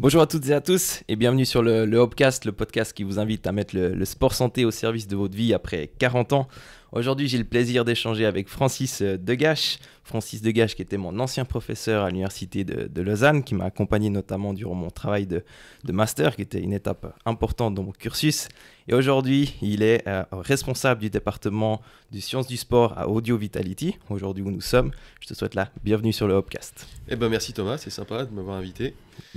Bonjour à toutes et à tous et bienvenue sur le Hopcast, le podcast qui vous invite à mettre le sport santé au service de votre vie après 40 ans. Aujourd'hui, j'ai le plaisir d'échanger avec Francis Degache. Francis Degache qui était mon ancien professeur à l'université de Lausanne, qui m'a accompagné notamment durant mon travail de master, qui était une étape importante dans mon cursus. Et aujourd'hui, il est responsable du département de sciences du sport à Audio Vitality, aujourd'hui où nous sommes. Je te souhaite la bienvenue sur le Hopcast. Eh ben merci Thomas, c'est sympa de m'avoir invité.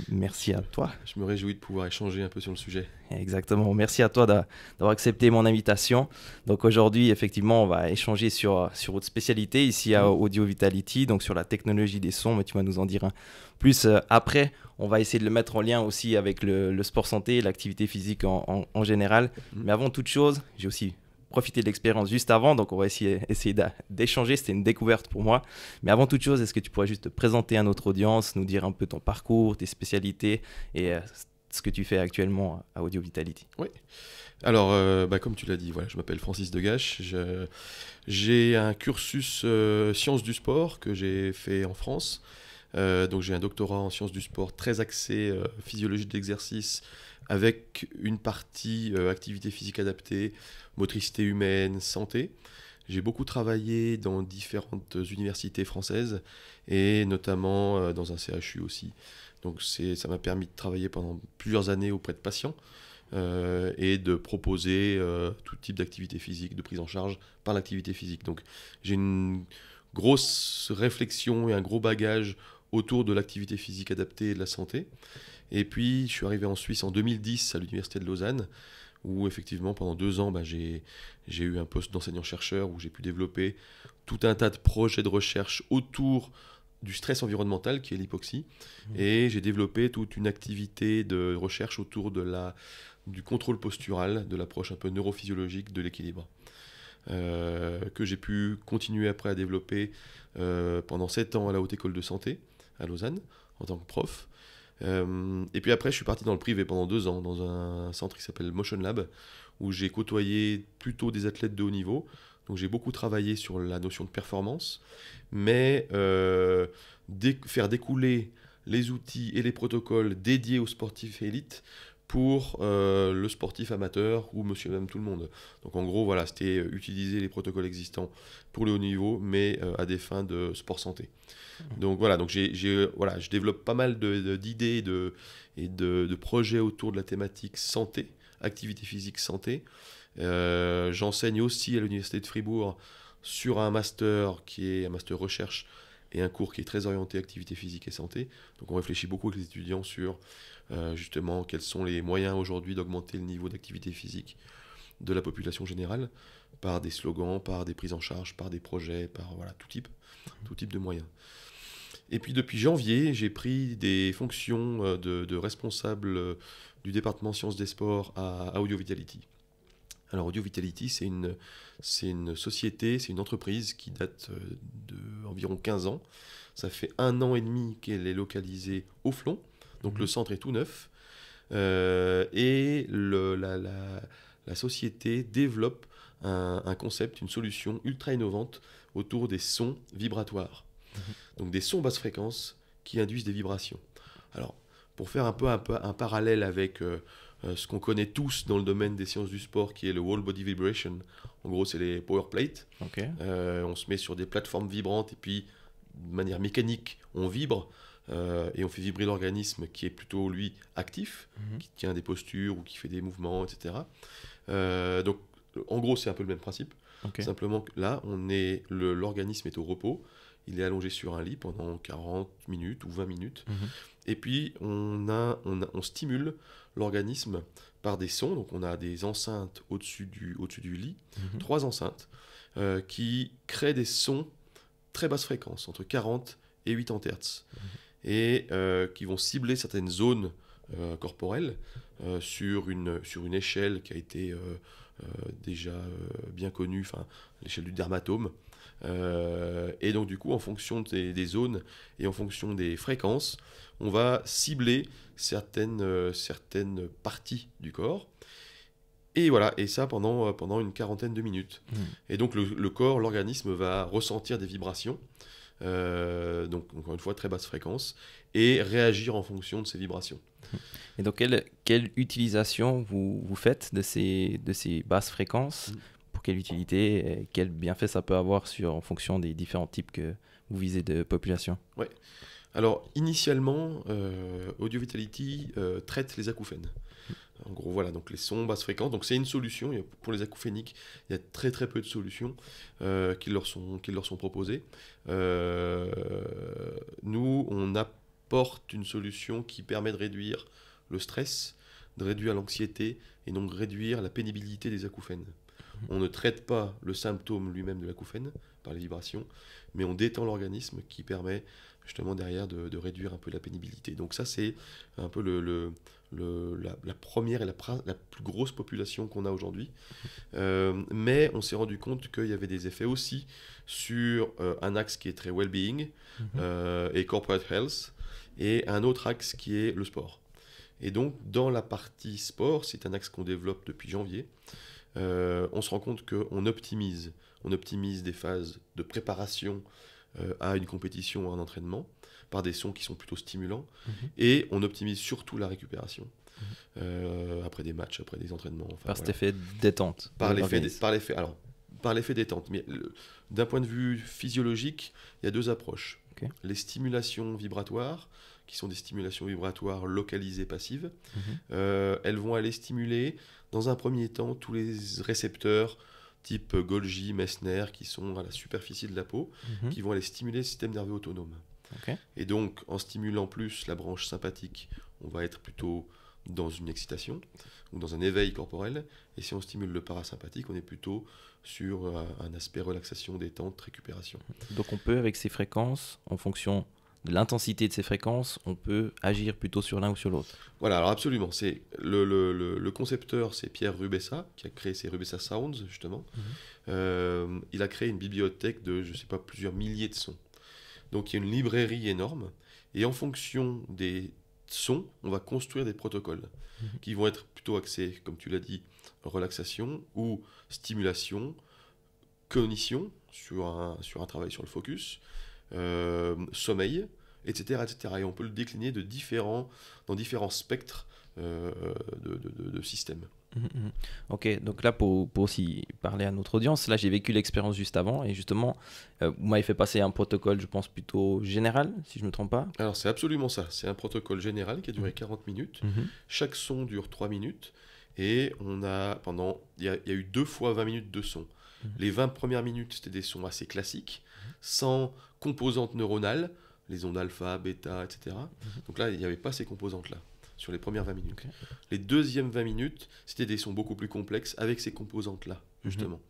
Merci à toi. Je me réjouis de pouvoir échanger un peu sur le sujet. Exactement. Merci à toi d'avoir accepté mon invitation. Donc aujourd'hui, effectivement, on va échanger sur votre spécialité ici à Audio Vitality, donc sur la technologie des sons, mais tu vas nous en dire plus après. On va essayer de le mettre en lien aussi avec le sport santé, l'activité physique en général. Mais avant toute chose, j'ai aussi profité de l'expérience juste avant, donc on va essayer d'échanger. C'était une découverte pour moi. Mais avant toute chose, est-ce que tu pourrais juste te présenter à notre audience, nous dire un peu ton parcours, tes spécialités et ce que tu fais actuellement à Audio Vitality? Oui. Alors, comme tu l'as dit, voilà, je m'appelle Francis Degache. J'ai un cursus sciences du sport que j'ai fait en France. Donc j'ai un doctorat en sciences du sport très axé physiologie de l'exercice avec une partie activité physique adaptée, motricité humaine, santé. J'ai beaucoup travaillé dans différentes universités françaises et notamment dans un CHU aussi. Donc ça m'a permis de travailler pendant plusieurs années auprès de patients et de proposer tout type d'activité physique, de prise en charge par l'activité physique. Donc j'ai une grosse réflexion et un gros bagage autour de l'activité physique adaptée et de la santé. Et puis, je suis arrivé en Suisse en 2010 à l'université de Lausanne, où effectivement, pendant 2 ans, j'ai eu un poste d'enseignant-chercheur où j'ai pu développer tout un tas de projets de recherche autour du stress environnemental, qui est l'hypoxie. Et j'ai développé toute une activité de recherche autour du contrôle postural, de l'approche un peu neurophysiologique de l'équilibre. Que j'ai pu continuer après à développer pendant 7 ans à la Haute École de Santé, à Lausanne, en tant que prof. Et puis après, je suis parti dans le privé pendant 2 ans, dans un centre qui s'appelle Motion Lab, où j'ai côtoyé plutôt des athlètes de haut niveau. Donc j'ai beaucoup travaillé sur la notion de performance, mais faire découler les outils et les protocoles dédiés aux sportifs élites pour le sportif amateur ou monsieur même tout le monde. Donc en gros, voilà, c'était utiliser les protocoles existants pour le haut niveau, mais à des fins de sport santé. Donc voilà, donc je développe pas mal d'idées et de projets autour de la thématique santé, activité physique santé. J'enseigne aussi à l'université de Fribourg sur un master qui est un master recherche et un cours qui est très orienté activité physique et santé. Donc on réfléchit beaucoup avec les étudiants sur justement quels sont les moyens aujourd'hui d'augmenter le niveau d'activité physique de la population générale par des slogans, par des prises en charge, par des projets, par voilà, tout type de moyens. Et puis depuis janvier, j'ai pris des fonctions de responsable du département sciences des sports à Audio Vitality. Alors Audio Vitality, c'est une société, c'est une entreprise qui date d'environ 15 ans. Ça fait 1 an et demi qu'elle est localisée au Flon, donc le centre est tout neuf. Et la société développe un concept, une solution ultra innovante autour des sons vibratoires. Donc des sons basse fréquence qui induisent des vibrations. Alors, pour faire un peu un parallèle avec ce qu'on connaît tous dans le domaine des sciences du sport, qui est le Whole Body Vibration. En gros, c'est les power plates. Okay. On se met sur des plateformes vibrantes et puis, de manière mécanique, on vibre et on fait vibrer l'organisme qui est plutôt, lui, actif, qui tient des postures ou qui fait des mouvements, etc. Donc, en gros, c'est un peu le même principe. Okay. Simplement que là, l'organisme est au repos. Il est allongé sur un lit pendant 40 minutes ou 20 minutes. Et puis, on stimule l'organisme par des sons. Donc, on a des enceintes au-dessus du lit, 3 enceintes, qui créent des sons très basse fréquence, entre 40 et 80 Hz, et qui vont cibler certaines zones corporelles sur une échelle qui a été déjà bien connue, l'échelle du dermatome. Et donc du coup, en fonction des zones et en fonction des fréquences, on va cibler certaines parties du corps. Et voilà, et ça pendant une quarantaine de minutes. Et donc le corps, l'organisme va ressentir des vibrations, donc encore une fois très basse fréquence, et réagir en fonction de ces vibrations. Et donc, quelle utilisation vous faites de ces basses fréquences? Pour quelle utilité et quel bienfait ça peut avoir en fonction des différents types que vous visez de population? Ouais. Alors, initialement, Audio Vitality traite les acouphènes. En gros, voilà, donc les sons basse fréquence. Donc, c'est une solution. Pour les acouphéniques, il y a très très peu de solutions qui leur sont proposées. Nous, on apporte une solution qui permet de réduire le stress, de réduire l'anxiété et donc réduire la pénibilité des acouphènes. On ne traite pas le symptôme lui-même de l'acouphène par les vibrations, mais on détend l'organisme qui permet justement derrière de réduire un peu la pénibilité. Donc ça, c'est un peu la première et la plus grosse population qu'on a aujourd'hui. Mais on s'est rendu compte qu'il y avait des effets aussi sur un axe qui est très well-being et corporate health, et un autre axe qui est le sport. Et donc, dans la partie sport, c'est un axe qu'on développe depuis janvier. On se rend compte qu'on optimise des phases de préparation à une compétition ou à un entraînement par des sons qui sont plutôt stimulants, et on optimise surtout la récupération après des matchs, après des entraînements. Enfin, par cet effet détente. Par l'effet détente. Mais d'un point de vue physiologique, il y a deux approches. Okay. Les stimulations vibratoires, qui sont des stimulations vibratoires localisées passives, elles vont aller stimuler dans un premier temps tous les récepteurs type Golgi, Messner, qui sont à la superficie de la peau, qui vont aller stimuler le système nerveux autonome. Okay. Et donc, en stimulant plus la branche sympathique, on va être plutôt dans une excitation ou dans un éveil corporel. Et si on stimule le parasympathique, on est plutôt sur un aspect relaxation, détente, récupération. Donc on peut, avec ces fréquences, en fonction de l'intensité de ces fréquences, on peut agir plutôt sur l'un ou sur l'autre. Voilà, alors absolument. C'est le concepteur, c'est Pierre Rubessa, qui a créé ces Rubessa Sounds, justement. Il a créé une bibliothèque de, je ne sais pas, plusieurs milliers de sons. Donc il y a une librairie énorme. Et en fonction des sons, on va construire des protocoles qui vont être plutôt axés, comme tu l'as dit, relaxation ou stimulation, cognition, sur un travail sur le focus, sommeil, etc., etc. Et on peut le décliner dans différents spectres de systèmes. Ok, donc là pour aussi parler à notre audience, là j'ai vécu l'expérience juste avant et justement vous m'avez fait passer un protocole je pense plutôt général si je ne me trompe pas. Alors c'est absolument ça, c'est un protocole général qui a duré 40 minutes, chaque son dure 3 minutes et il y a eu 2 fois 20 minutes de son. Les 20 premières minutes c'était des sons assez classiques, sans composantes neuronales, les ondes alpha, bêta, etc. Donc là il n'y avait pas ces composantes là sur les premières 20 minutes. Okay. Les deuxièmes 20 minutes, c'était des sons beaucoup plus complexes avec ces composantes-là, justement.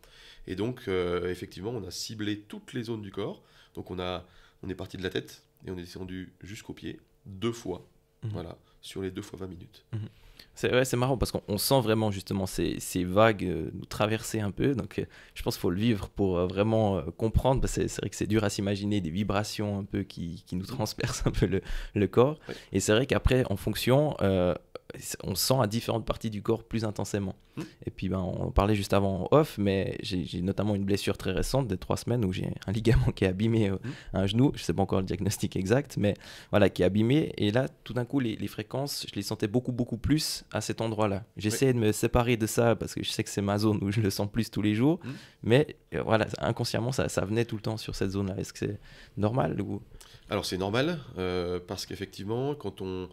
Et donc, effectivement, on a ciblé toutes les zones du corps. Donc, on est parti de la tête et on est descendu jusqu'aux pieds, 2 fois, voilà, sur les 2 fois 20 minutes. C'est marrant parce qu'on sent vraiment justement ces vagues nous traverser un peu. Donc, je pense qu'il faut le vivre pour vraiment comprendre. Parce que c'est vrai que c'est dur à s'imaginer des vibrations un peu qui nous transpercent un peu le corps. Ouais. Et c'est vrai qu'après, en fonction, on sent à différentes parties du corps plus intensément. Et puis, on en parlait juste avant en off, mais j'ai notamment une blessure très récente de 3 semaines où j'ai un ligament qui est abîmé à un genou. Je ne sais pas encore le diagnostic exact, mais voilà, qui est abîmé. Et là, tout d'un coup, les fréquences, je les sentais beaucoup plus à cet endroit-là. J'essayais de me séparer de ça parce que je sais que c'est ma zone où je le sens plus tous les jours. Mais voilà, inconsciemment, ça venait tout le temps sur cette zone-là. Est-ce que c'est normal ou... Alors, c'est normal parce qu'effectivement, quand on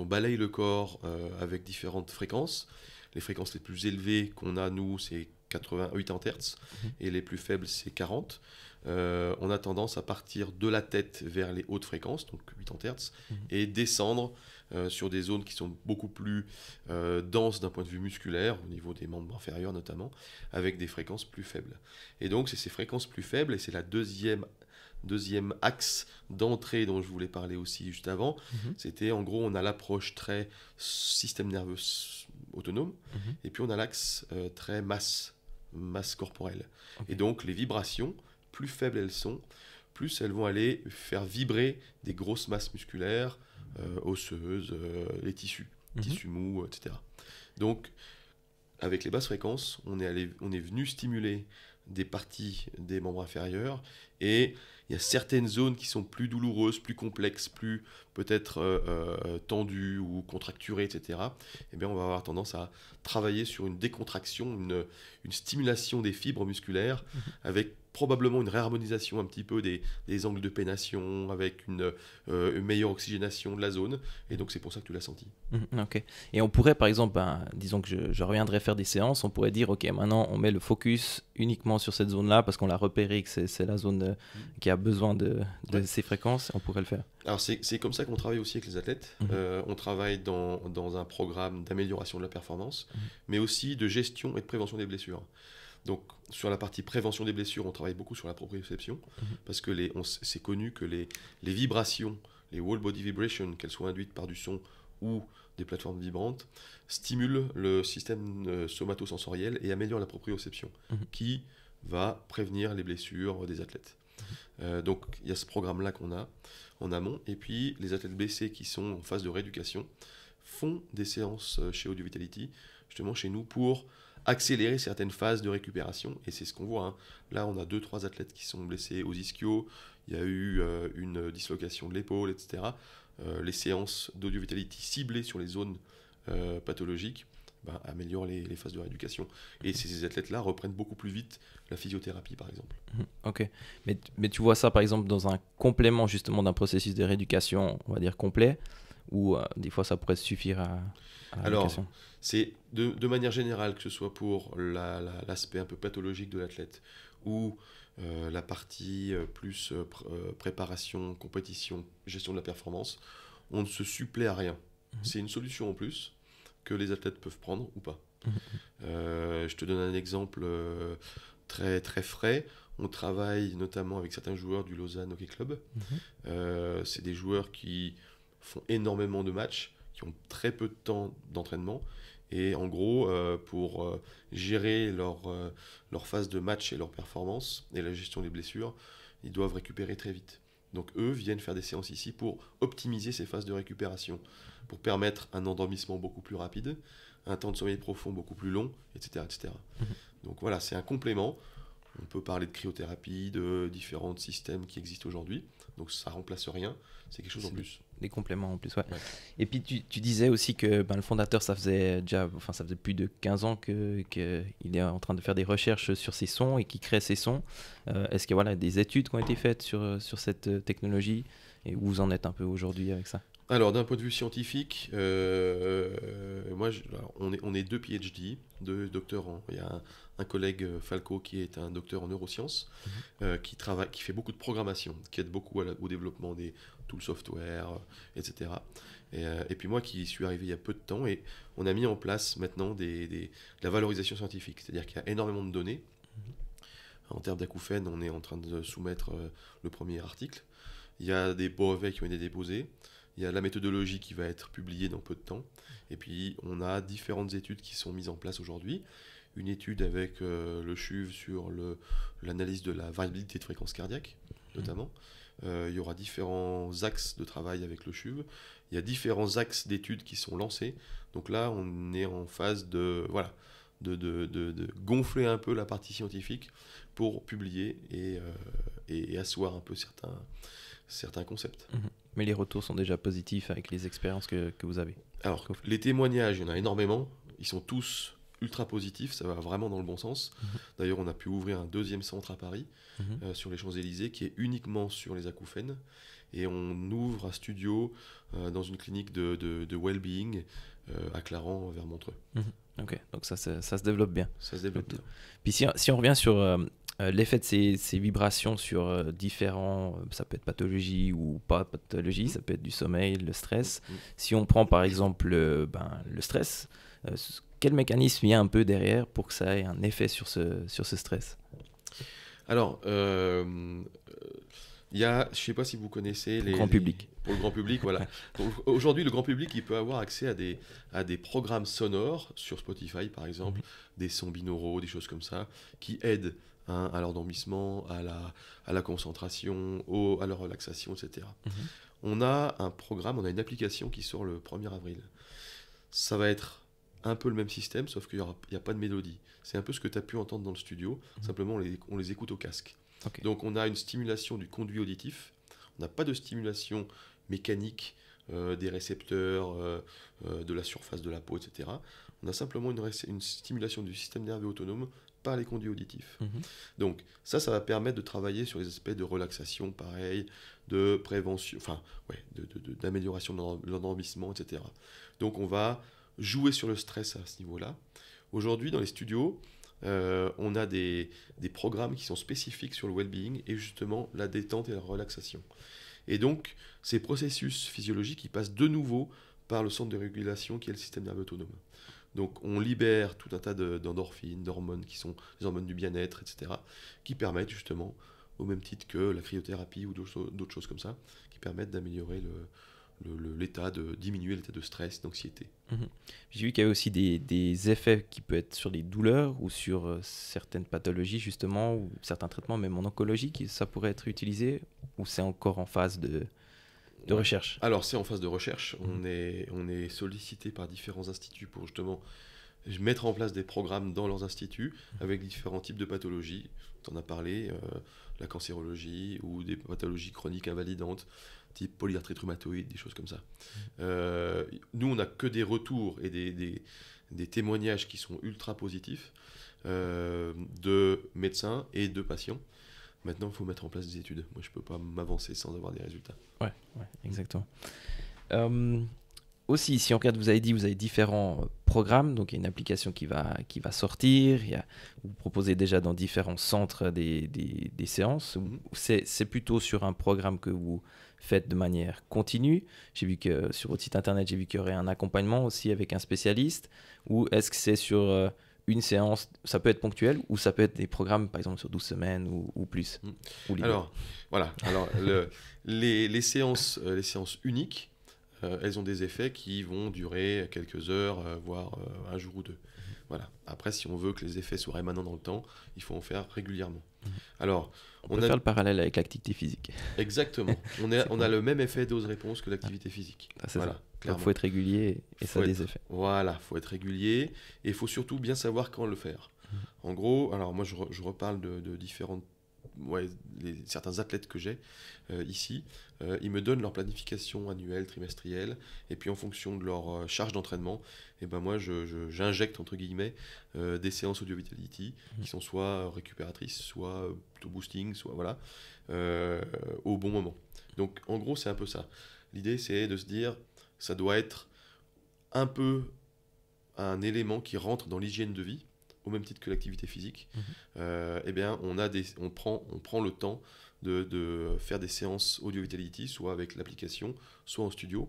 balaye le corps avec différentes fréquences, les fréquences les plus élevées qu'on a, nous, c'est 88 Hz, et les plus faibles, c'est 40. On a tendance à partir de la tête vers les hautes fréquences, donc 8 Hz, et descendre sur des zones qui sont beaucoup plus denses d'un point de vue musculaire, au niveau des membres inférieurs notamment, avec des fréquences plus faibles. Et donc, c'est ces fréquences plus faibles, et c'est la deuxième axe d'entrée dont je voulais parler aussi juste avant, c'était en gros on a l'approche très système nerveux autonome et puis on a l'axe très masse corporelle. Okay. Et donc les vibrations, plus faibles elles sont, plus elles vont aller faire vibrer des grosses masses musculaires, osseuses, les tissus mous, etc. Donc avec les basses fréquences, on est venu stimuler des parties des membres inférieurs, et il y a certaines zones qui sont plus douloureuses, plus complexes, plus peut-être tendues ou contracturées, etc. Eh bien, on va avoir tendance à travailler sur une décontraction, une stimulation des fibres musculaires, avec probablement une réharmonisation un petit peu des angles de pénation, avec une meilleure oxygénation de la zone, et donc c'est pour ça que tu l'as senti. Ok. Et on pourrait, par exemple, disons que je reviendrai faire des séances, on pourrait dire, ok, maintenant on met le focus uniquement sur cette zone-là parce qu'on l'a repéré que c'est la zone qui a besoin de ces fréquences, on pourrait le faire. Alors c'est comme ça qu'on travaille aussi avec les athlètes. On travaille dans un programme d'amélioration de la performance, mais aussi de gestion et de prévention des blessures. Donc sur la partie prévention des blessures, on travaille beaucoup sur la proprioception, parce que c'est connu que les vibrations, les whole body vibrations, qu'elles soient induites par du son ou des plateformes vibrantes, stimulent le système somatosensoriel et améliorent la proprioception, qui va prévenir les blessures des athlètes. Donc il y a ce programme-là qu'on a en amont, et puis les athlètes blessés qui sont en phase de rééducation font des séances chez Audio Vitality, justement chez nous, pour accélérer certaines phases de récupération, et c'est ce qu'on voit. Là, on a 2-3 athlètes qui sont blessés aux ischios, il y a eu une dislocation de l'épaule, etc. Les séances d'Audio Vitality ciblées sur les zones pathologiques améliorent les phases de rééducation. Et ces athlètes-là reprennent beaucoup plus vite la physiothérapie, par exemple. Ok. Mais tu vois ça, par exemple, dans un complément justement d'un processus de rééducation, on va dire complet, ou des fois ça pourrait suffire à la rééducation? Alors, c'est de manière générale, que ce soit pour l'aspect un peu pathologique de l'athlète ou la partie plus préparation, compétition, gestion de la performance, on ne se supplée à rien. C'est une solution en plus que les athlètes peuvent prendre ou pas. Je te donne un exemple très, très frais. On travaille notamment avec certains joueurs du Lausanne Hockey Club. C'est des joueurs qui font énormément de matchs, qui ont très peu de temps d'entraînement. Et en gros, pour gérer leur phase de match et leur performance et la gestion des blessures, ils doivent récupérer très vite. Donc eux viennent faire des séances ici pour optimiser ces phases de récupération, pour permettre un endormissement beaucoup plus rapide, un temps de sommeil profond beaucoup plus long, etc. etc. Donc voilà, c'est un complément. On peut parler de cryothérapie, de différents systèmes qui existent aujourd'hui. Donc ça ne remplace rien, c'est quelque chose en plus. Des compléments en plus, ouais. Et puis tu disais aussi que le fondateur, ça faisait plus de 15 ans qu'il est en train de faire des recherches sur ces sons et qu'il crée ces sons. Est-ce qu'il y a des études qui ont été faites sur cette technologie, et où vous en êtes un peu aujourd'hui avec ça? Alors, d'un point de vue scientifique, on est 2 PhD, 2 docteurs. Il y a un collègue, Falco, qui est un docteur en neurosciences, qui fait beaucoup de programmation, qui aide beaucoup au développement des tools software, etc. Et puis moi, qui suis arrivé il y a peu de temps, et on a mis en place maintenant de la valorisation scientifique, c'est-à-dire qu'il y a énormément de données. En termes d'acouphènes, on est en train de soumettre le premier article. Il y a des brevets qui ont été déposés. Il y a la méthodologie qui va être publiée dans peu de temps. Et puis, on a différentes études qui sont mises en place aujourd'hui. Une étude avec le CHUV sur l'analyse de la variabilité de fréquence cardiaque, notamment. Il y aura différents axes de travail avec le CHUV. Il y a différents axes d'études qui sont lancés. Donc là, on est en phase de gonfler un peu la partie scientifique pour publier et asseoir un peu certains concepts. Mais les retours sont déjà positifs avec les expériences que vous avez. Alors, les témoignages, il y en a énormément. Ils sont tous ultra positifs, ça va vraiment dans le bon sens. D'ailleurs, on a pu ouvrir un 2e centre à Paris, sur les Champs-Élysées, qui est uniquement sur les acouphènes. Et on ouvre un studio dans une clinique de well-being à Clarens, vers Montreux. Ok, donc ça se développe bien. Ça se développe bien. Puis si on revient sur l'effet de ces vibrations sur différents, ça peut être pathologie ou pas pathologie, ça peut être du sommeil, le stress. Si on prend par exemple le stress, quel mécanisme il y a un peu derrière pour que ça ait un effet sur ce stress? Alors, il y a, je ne sais pas si vous connaissez le grand public. Pour le grand public, voilà. Donc, aujourd'hui, le grand public, il peut avoir accès à des programmes sonores sur Spotify, par exemple, des sons binauraux, des choses comme ça, qui aident à l'endormissement, à la concentration, à la relaxation, etc. On a un programme, on a une application qui sort le 1er avril. Ça va être un peu le même système, sauf qu'il n'y a pas de mélodie. C'est un peu ce que tu as pu entendre dans le studio, simplement on les écoute au casque. Ok. Donc on a une stimulation du conduit auditif, on n'a pas de stimulation mécanique des récepteurs, de la surface de la peau, etc. On a simplement une stimulation du système nerveux autonome par les conduits auditifs. Donc ça va permettre de travailler sur les aspects de relaxation, pareil, de prévention, enfin, d'amélioration de l'endormissement, etc. Donc on va jouer sur le stress à ce niveau-là. Aujourd'hui, dans les studios, on a des programmes qui sont spécifiques sur le well-being et justement la détente et la relaxation. Et donc, ces processus physiologiques, ils passent de nouveau par le centre de régulation qui est le système nerveux autonome. Donc, on libère tout un tas d'endorphines, d'hormones qui sont les hormones du bien-être, etc., qui permettent justement, au même titre que la cryothérapie ou d'autres choses comme ça, qui permettent d'améliorer diminuer l'état de stress, d'anxiété. J'ai vu qu'il y avait aussi des effets qui peuvent être sur les douleurs ou sur certaines pathologies justement, ou certains traitements, même en oncologie, ça pourrait être utilisé, ou c'est encore en phase de recherche? Alors c'est en phase de recherche, on est sollicité par différents instituts pour justement mettre en place des programmes dans leurs instituts avec différents types de pathologies. Tu en as parlé, la cancérologie ou des pathologies chroniques invalidantes, type polyarthrite rhumatoïde, des choses comme ça. Nous, on n'a que des retours et des témoignages qui sont ultra positifs de médecins et de patients. Maintenant, il faut mettre en place des études. Moi, je ne peux pas m'avancer sans avoir des résultats. Ouais, exactement. Aussi, si on regarde, vous avez dit, vous avez différents programmes, donc il y a une application qui va sortir, vous proposez déjà dans différents centres des séances. C'est plutôt sur un programme que vous faites de manière continue. J'ai vu que sur votre site internet, j'ai vu qu'il y aurait un accompagnement aussi avec un spécialiste, ou est-ce que c'est sur une séance, ça peut être ponctuel, ou ça peut être des programmes, par exemple, sur 12 semaines ou plus? Alors, voilà. Alors, les séances uniques, elles ont des effets qui vont durer quelques heures, voire un jour ou deux. Voilà. Après, si on veut que les effets soient rémanents dans le temps, il faut en faire régulièrement. Alors, on peut faire le parallèle avec l'activité physique. Exactement. On a le même effet dose-réponse que l'activité physique. Voilà. Il faut être régulier et ça a des effets. Voilà, il faut être régulier et il faut surtout bien savoir quand le faire. En gros, alors moi je reparle de différentes... certains athlètes que j'ai ici, ils me donnent leur planification annuelle, trimestrielle, et puis en fonction de leur charge d'entraînement, et ben moi j'injecte entre guillemets des séances Audio Vitality qui sont soit récupératrices, soit plutôt boosting, soit voilà, au bon moment. Donc en gros c'est un peu ça. L'idée c'est de se dire ça doit être un peu un élément qui rentre dans l'hygiène de vie, au même titre que l'activité physique. Eh bien, on prend le temps de faire des séances Audio Vitality, soit avec l'application, soit en studio,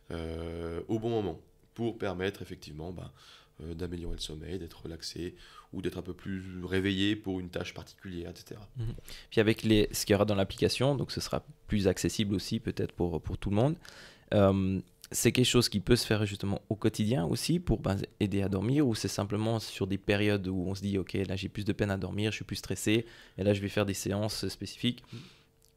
au bon moment, pour permettre effectivement d'améliorer le sommeil, d'être relaxé, ou d'être un peu plus réveillé pour une tâche particulière, etc. Puis avec ce qu'il y aura dans l'application, donc ce sera plus accessible aussi peut-être pour tout le monde. C'est quelque chose qui peut se faire justement au quotidien aussi pour aider à dormir, ou c'est simplement sur des périodes où on se dit ok, là j'ai plus de peine à dormir, je suis plus stressé et là je vais faire des séances spécifiques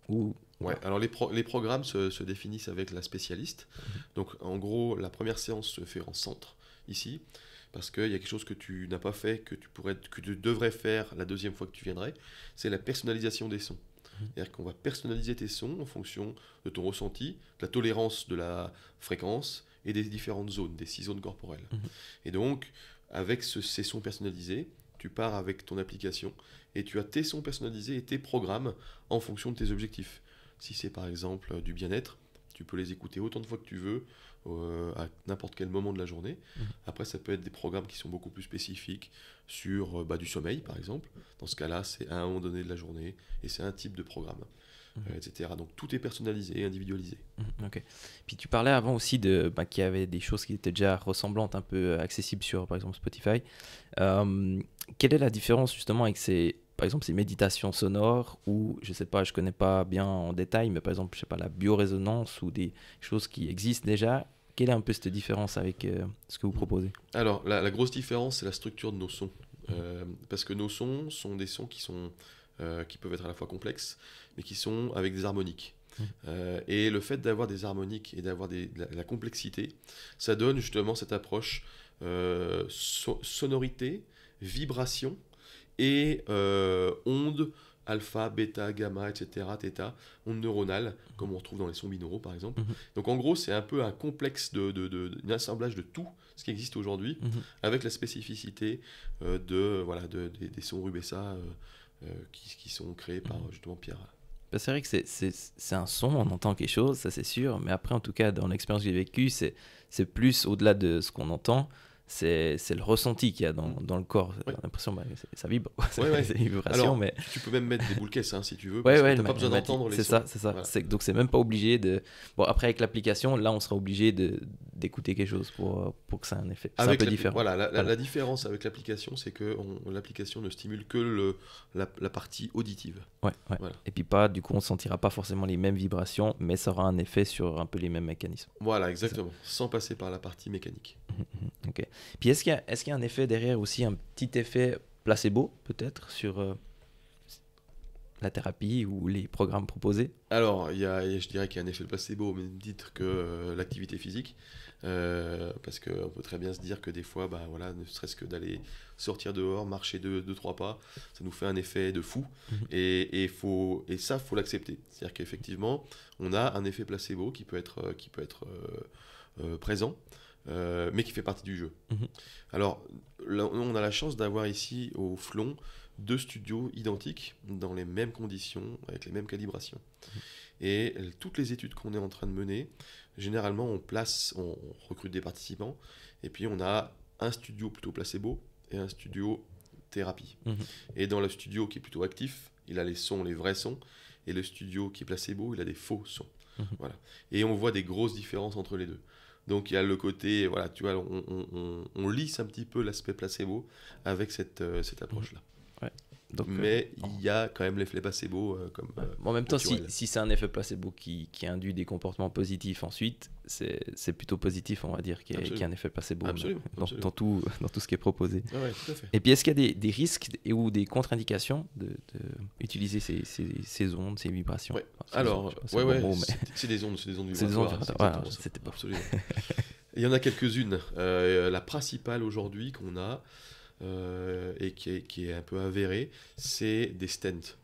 Ouais, alors les programmes se définissent avec la spécialiste. Donc en gros, la première séance se fait en centre ici, parce qu'il y a quelque chose que tu n'as pas fait, que tu devrais faire la deuxième fois que tu viendrais, c'est la personnalisation des sons. C'est-à-dire qu'on va personnaliser tes sons en fonction de ton ressenti, de la tolérance de la fréquence et des différentes zones, des 6 zones corporelles. Et donc, avec ces sons personnalisés, tu pars avec ton application et tu as tes sons personnalisés et tes programmes en fonction de tes objectifs. Si c'est par exemple du bien-être, tu peux les écouter autant de fois que tu veux, à n'importe quel moment de la journée. Après, ça peut être des programmes qui sont beaucoup plus spécifiques sur du sommeil, par exemple. Dans ce cas-là, c'est à un moment donné de la journée et c'est un type de programme, etc. Donc, tout est personnalisé et individualisé. Ok. Puis tu parlais avant aussi qu'il y avait des choses qui étaient déjà ressemblantes, un peu accessibles sur, par exemple, Spotify. Quelle est la différence justement avec par exemple, ces méditations sonores ou, je sais pas, je connais pas bien en détail, mais par exemple, je sais pas, la biorésonance ou des choses qui existent déjà. Quelle est un peu cette différence avec ce que vous proposez? Alors, la grosse différence, c'est la structure de nos sons. Parce que nos sons sont des sons qui peuvent être à la fois complexes, mais qui sont avec des harmoniques. Et le fait d'avoir des harmoniques et d'avoir la complexité, ça donne justement cette approche sonorité, vibration et ondes alpha, bêta, gamma, etc., θ, ondes neuronales, comme on retrouve dans les sons binauraux par exemple. Donc en gros, c'est un peu un complexe un assemblage de tout ce qui existe aujourd'hui, avec la spécificité des sons Rubessa qui sont créés par justement Pierre. Bah, c'est vrai que c'est un son, on entend quelque chose, ça c'est sûr, mais après en tout cas dans l'expérience que j'ai vécue, c'est plus au-delà de ce qu'on entend. C'est le ressenti qu'il y a dans le corps. J'ai l'impression ça vibre. C'est une vibration. Alors, mais... tu peux même mettre des boules caisses si tu veux. Parce que t'as pas besoin d'entendre les sons. C'est ça. Voilà. Donc, c'est même pas obligé de. Bon, après, avec l'application, là, on sera obligé d'écouter quelque chose pour que ça ait un effet. C'est un peu différent. Voilà, la différence avec l'application, c'est que l'application ne stimule que la partie auditive. Ouais. Voilà. Et puis, du coup, on sentira pas forcément les mêmes vibrations, mais ça aura un effet sur un peu les mêmes mécanismes. Voilà, exactement. Sans passer par la partie mécanique. Ok. Puis est-ce qu'il y a un effet derrière aussi, un petit effet placebo peut-être sur la thérapie ou les programmes proposés? Alors, je dirais qu'il y a un effet placebo au même titre que l'activité physique, parce qu'on peut très bien se dire que des fois, ne serait-ce que d'aller sortir dehors, marcher 2-3 pas, ça nous fait un effet de fou, et ça, faut l'accepter. C'est-à-dire qu'effectivement, on a un effet placebo qui peut être présent. Mais qui fait partie du jeu. Alors, là, on a la chance d'avoir ici au Flon 2 studios identiques, dans les mêmes conditions, avec les mêmes calibrations. Et toutes les études qu'on est en train de mener, généralement on recrute des participants, et puis on a un studio plutôt placebo et un studio thérapie. Et dans le studio qui est plutôt actif, il a les sons, les vrais sons, et le studio qui est placebo, il a des faux sons. Voilà. Et on voit des grosses différences entre les deux. Donc il y a le côté, tu vois, on lisse un petit peu l'aspect placebo avec cette approche-là. Ouais. Donc, mais il y a quand même l'effet placebo en même temps, si c'est un effet placebo qui induit des comportements positifs ensuite, c'est plutôt positif, on va dire, qu'il y a un effet placebo dans tout ce qui est proposé. Ouais, tout à fait. Et puis est-ce qu'il y a des risques ou des contre-indications d'utiliser ces ondes, ces vibrations? Alors, c'est des ondes vibratoires. Absolument. Il y en a quelques-unes. La principale aujourd'hui qu'on a, et qui est un peu avérée, c'est des stents.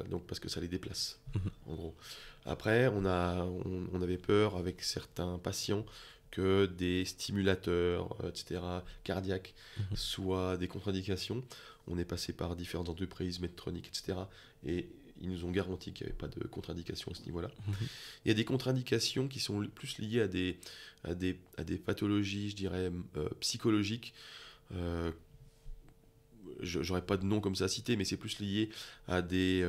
Donc parce que ça les déplace, en gros. Après, on avait peur avec certains patients que des stimulateurs, etc., cardiaques, soient des contre-indications. On est passé par différentes entreprises, Medtronic, etc., et ils nous ont garanti qu'il n'y avait pas de contre-indications à ce niveau-là. Il y a des contre-indications qui sont plus liées à des pathologies, je dirais, psychologiques. J'aurais pas de nom comme ça à citer, mais c'est plus lié à des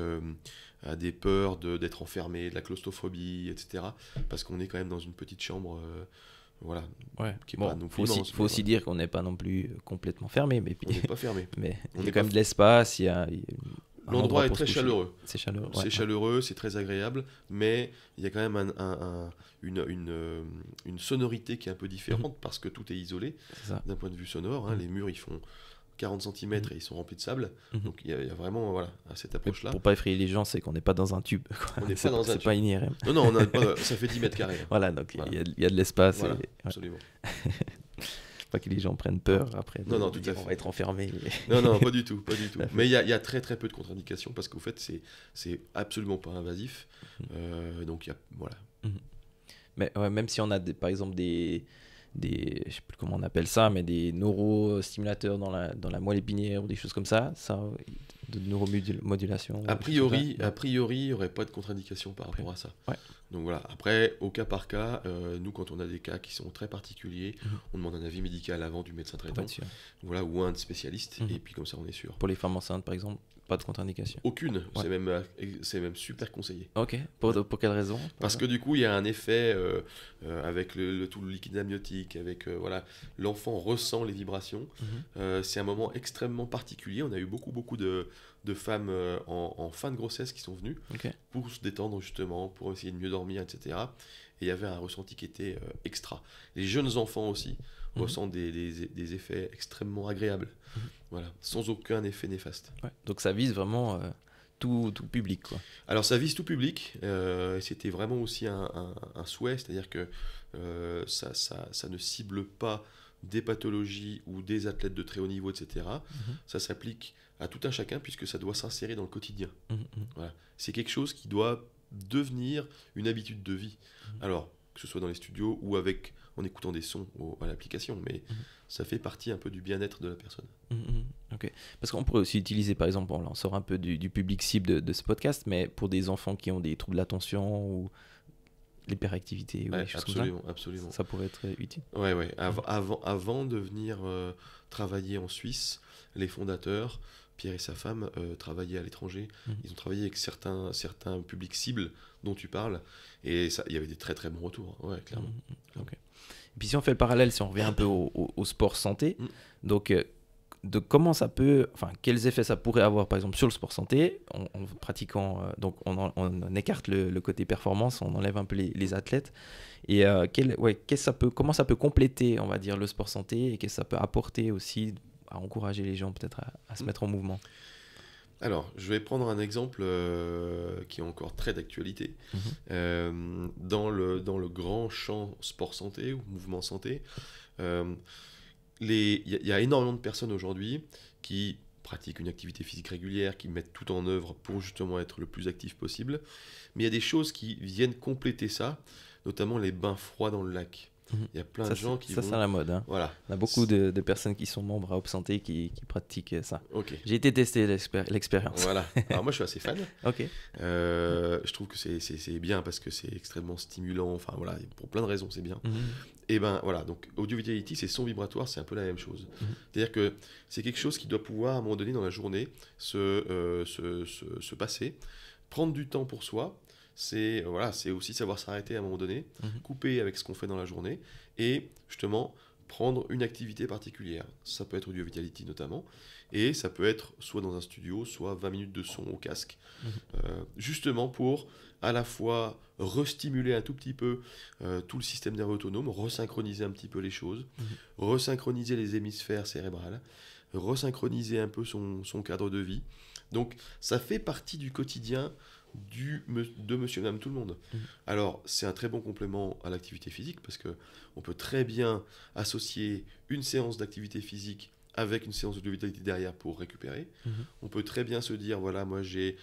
peurs d'être enfermé, de la claustrophobie, etc. Parce qu'on est quand même dans une petite chambre, qui est pas non plus immense. Faut aussi dire qu'on n'est pas non plus complètement fermé, mais on n'est pas fermé. Mais il y a quand même de l'espace, l'endroit est très chaleureux. C'est chaleureux. C'est chaleureux, c'est très agréable, mais il y a quand même une sonorité qui est un peu différente parce que tout est isolé d'un point de vue sonore. Les murs, ils font 40 cm et ils sont remplis de sable. Donc il y a vraiment cette approche-là. Pour pas effrayer les gens, c'est qu'on n'est pas dans un tube. On n'est pas dans un tube. C'est pas une IRM. Non, ça fait 10 mètres carrés. Voilà, donc il y a de l'espace. Voilà, absolument. Pas que les gens prennent peur après. Non, tout à fait. On va être enfermé. Non, pas du tout. Mais il y a très très peu de contre-indications parce qu'au fait, c'est absolument pas invasif. Donc voilà. Mais même si on a par exemple des je sais plus comment on appelle ça, mais des neurostimulateurs dans la moelle épinière ou des choses comme ça, de neuromodulation. A priori, il n'y aurait pas de contre-indication par rapport à ça. Donc voilà. Après, au cas par cas, nous, quand on a des cas qui sont très particuliers, on demande un avis médical avant du médecin traitant, ou un spécialiste, et puis comme ça, on est sûr. Pour les femmes enceintes, par exemple, pas de contre-indication? Aucune. C'est même super conseillé. Ok. Pour quelle raison? Parce que du coup, il y a un effet avec tout le liquide amniotique, avec l'enfant ressent les vibrations. C'est un moment extrêmement particulier. On a eu beaucoup de femmes en fin de grossesse qui sont venues pour se détendre justement, pour essayer de mieux dormir, etc. Et il y avait un ressenti qui était extra. Les jeunes enfants aussi ressentent des effets extrêmement agréables. Voilà, sans aucun effet néfaste. Donc ça vise vraiment tout public, quoi. Alors ça vise tout public, c'était vraiment aussi un souhait, c'est-à-dire que ça ne cible pas des pathologies ou des athlètes de très haut niveau, etc., ça s'applique à tout un chacun puisque ça doit s'insérer dans le quotidien. Voilà. C'est quelque chose qui doit devenir une habitude de vie. Alors, que ce soit dans les studios ou en écoutant des sons à l'application, mais ça fait partie un peu du bien-être de la personne. Ok. Parce qu'on pourrait aussi utiliser, par exemple, on sort un peu du public cible de ce podcast, mais pour des enfants qui ont des troubles d'attention ou l'hyperactivité ou des choses absolument, comme ça, absolument. Ça pourrait être utile. Ouais. Avant de venir travailler en Suisse, les fondateurs, Pierre et sa femme, travaillaient à l'étranger. Ils ont travaillé avec certains publics cibles dont tu parles, et il y avait des très très bons retours, ouais, clairement. Ok. Et puis si on fait le parallèle, si on revient un peu au sport santé, donc de comment ça peut, enfin quels effets ça pourrait avoir par exemple sur le sport santé en pratiquant, donc on écarte le côté performance, on enlève un peu les athlètes, et comment ça peut compléter, on va dire, le sport santé, et qu'est-ce que ça peut apporter aussi à encourager les gens peut-être à se mettre en mouvement. Alors, je vais prendre un exemple qui est encore très d'actualité. Dans le grand champ sport santé ou mouvement santé, il y a énormément de personnes aujourd'hui qui pratiquent une activité physique régulière, qui mettent tout en œuvre pour justement être le plus actif possible. Mais il y a des choses qui viennent compléter ça, notamment les bains froids dans le lac. Il y a plein de gens qui vont... Ça, c'est la mode. Hein. Voilà. On a beaucoup de personnes qui sont membres à Opsanté qui pratiquent ça. Okay. J'ai été tester l'expérience. Voilà. Alors moi, je suis assez fan. Ok. Je trouve que c'est bien parce que c'est extrêmement stimulant. Enfin, voilà, pour plein de raisons, c'est bien. Et ben voilà, donc Audio Vitality, c'est son vibratoire, c'est un peu la même chose. C'est-à-dire que c'est quelque chose qui doit pouvoir, à un moment donné dans la journée, se passer, prendre du temps pour soi. C'est aussi savoir s'arrêter à un moment donné, couper avec ce qu'on fait dans la journée et justement prendre une activité particulière. Ça peut être Audio Vitality notamment, et ça peut être soit dans un studio, soit 20 minutes de son au casque, justement pour à la fois restimuler un tout petit peu tout le système nerveux autonome, resynchroniser un petit peu les choses, resynchroniser les hémisphères cérébrales, resynchroniser un peu son cadre de vie. Donc ça fait partie du quotidien de monsieur et madame tout le monde. Alors c'est un très bon complément à l'activité physique parce qu'on peut très bien associer une séance d'activité physique avec une séance de vitalité derrière pour récupérer. On peut très bien se dire, voilà, moi je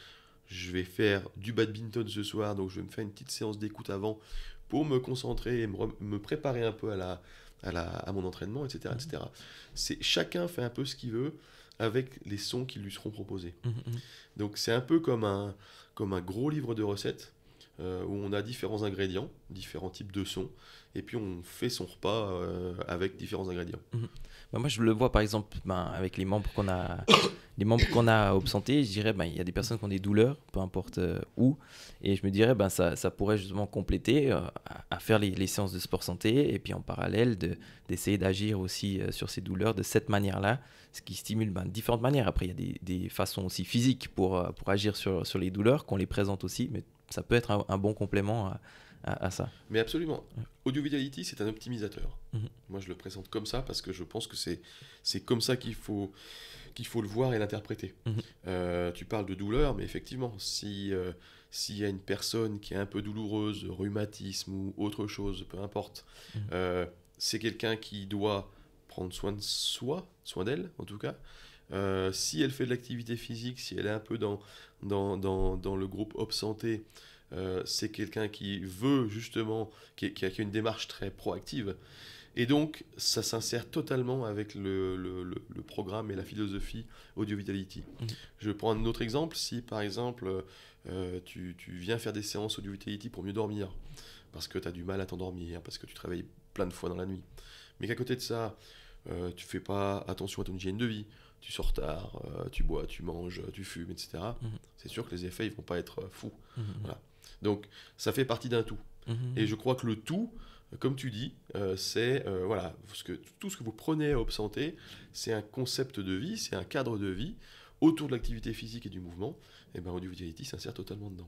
vais faire du badminton ce soir, donc je vais me faire une petite séance d'écoute avant pour me concentrer et me préparer un peu à mon entraînement, etc. etc. Chacun fait un peu ce qu'il veut avec les sons qui lui seront proposés. Donc c'est un peu comme un gros livre de recettes où on a différents ingrédients, différents types de sons, et puis on fait son repas avec différents ingrédients. Moi, je le vois par exemple avec les membres qu'on a à Opsanté, je dirais il y a des personnes qui ont des douleurs, peu importe où, et je me dirais ça pourrait justement compléter à faire les séances de sport santé, et puis en parallèle d'essayer d'agir aussi sur ces douleurs de cette manière-là, ce qui stimule différentes manières. Après, il y a des façons aussi physiques pour agir sur les douleurs, qu'on les présente aussi, mais ça peut être un bon complément à ça. Mais absolument. Audio Vitality, c'est un optimisateur. Moi, je le présente comme ça parce que je pense que c'est comme ça qu'il faut le voir et l'interpréter. Tu parles de douleur, mais effectivement, s'il y a une personne qui est un peu douloureuse, rhumatisme ou autre chose, peu importe, c'est quelqu'un qui doit prendre soin d'elle, en tout cas. Si elle fait de l'activité physique, si elle est un peu dans le groupe Opsanté, c'est quelqu'un qui veut justement, qui a une démarche très proactive. Et donc, ça s'insère totalement avec le programme et la philosophie Audio Vitality. Je prends un autre exemple. Si, par exemple, tu viens faire des séances Audio Vitality pour mieux dormir, parce que tu as du mal à t'endormir, parce que tu travailles plein de fois dans la nuit, mais qu'à côté de ça, tu fais pas attention à ton hygiène de vie, tu sors tard, tu bois, tu manges, tu fumes, etc., c'est sûr que les effets ils vont pas être fous. Voilà. Donc, ça fait partie d'un tout. Et je crois que le tout, comme tu dis, c'est tout ce que vous prenez à Opsanté, c'est un concept de vie, c'est un cadre de vie autour de l'activité physique et du mouvement. Et Audio Vitality s'insère totalement dedans.